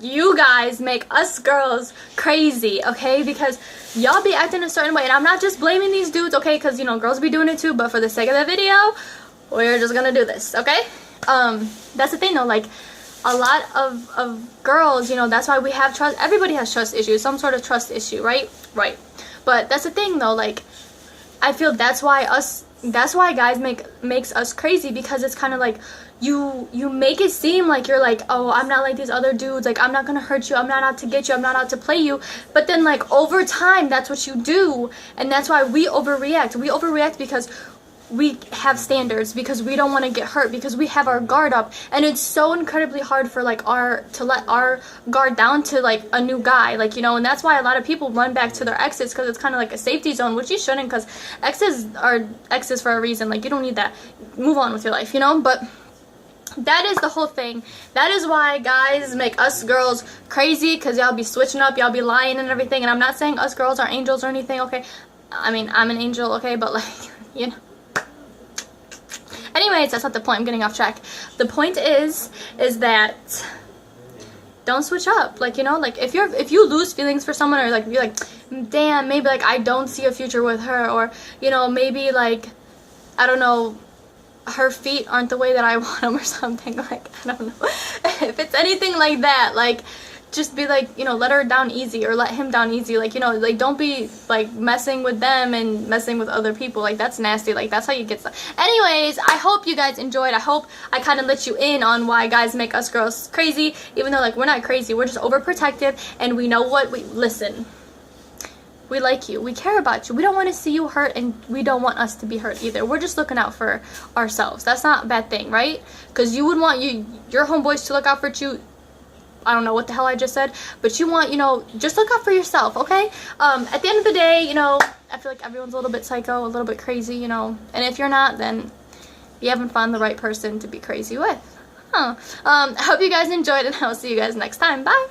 you guys make us girls crazy, okay? Because y'all be acting a certain way, and I'm not just blaming these dudes, okay? Because, you know, girls be doing it too, but for the sake of the video, we're just gonna do this, okay? That's the thing though, like, a lot of girls, you know, that's why we have trust. Everybody has trust issues, some sort of trust issue, right? Right. But that's the thing though, like, I feel that's why guys makes us crazy, because it's kind of like you make it seem like you're like, oh, I'm not like these other dudes, like, I'm not gonna hurt you, I'm not out to get you, I'm not out to play you. But then, like, over time, that's what you do, and that's why we overreact because we have standards, because we don't want to get hurt, because we have our guard up, and it's so incredibly hard for, like, to let our guard down to, like, a new guy, like, you know. And that's why a lot of people run back to their exes, because it's kind of like a safety zone, which you shouldn't, because exes are exes for a reason. Like, you don't need that. Move on with your life, you know. But that is the whole thing. That is why guys make us girls crazy, because y'all be switching up, y'all be lying and everything. And I'm not saying us girls are angels or anything, okay? I mean, I'm an angel, okay? But, like, you know. Anyways, that's not the point. I'm getting off track. The point is that don't switch up. Like, you know, like, if you lose feelings for someone, or like you're like, damn, maybe like I don't see a future with her, or, you know, maybe like, I don't know, her feet aren't the way that I want them or something, like, I don't know. If it's anything like that, like, just be like, you know, let her down easy, or let him down easy, like, you know, like, don't be like messing with them and messing with other people, like, that's nasty, like, that's how you get stuff. Anyways, I hope you guys enjoyed. I hope I kind of let you in on why guys make us girls crazy, even though, like, we're not crazy, we're just overprotective, and we know what listen, we like you, we care about you, we don't want to see you hurt, and we don't want us to be hurt either. We're just looking out for ourselves. That's not a bad thing, right? Because you would want your homeboys to look out for you. I don't know what the hell I just said, but you want, you know, just look out for yourself, okay? At the end of the day, you know, I feel like everyone's a little bit psycho, a little bit crazy, you know, and if you're not, then you haven't found the right person to be crazy with. I hope you guys enjoyed, and I'll see you guys next time. Bye!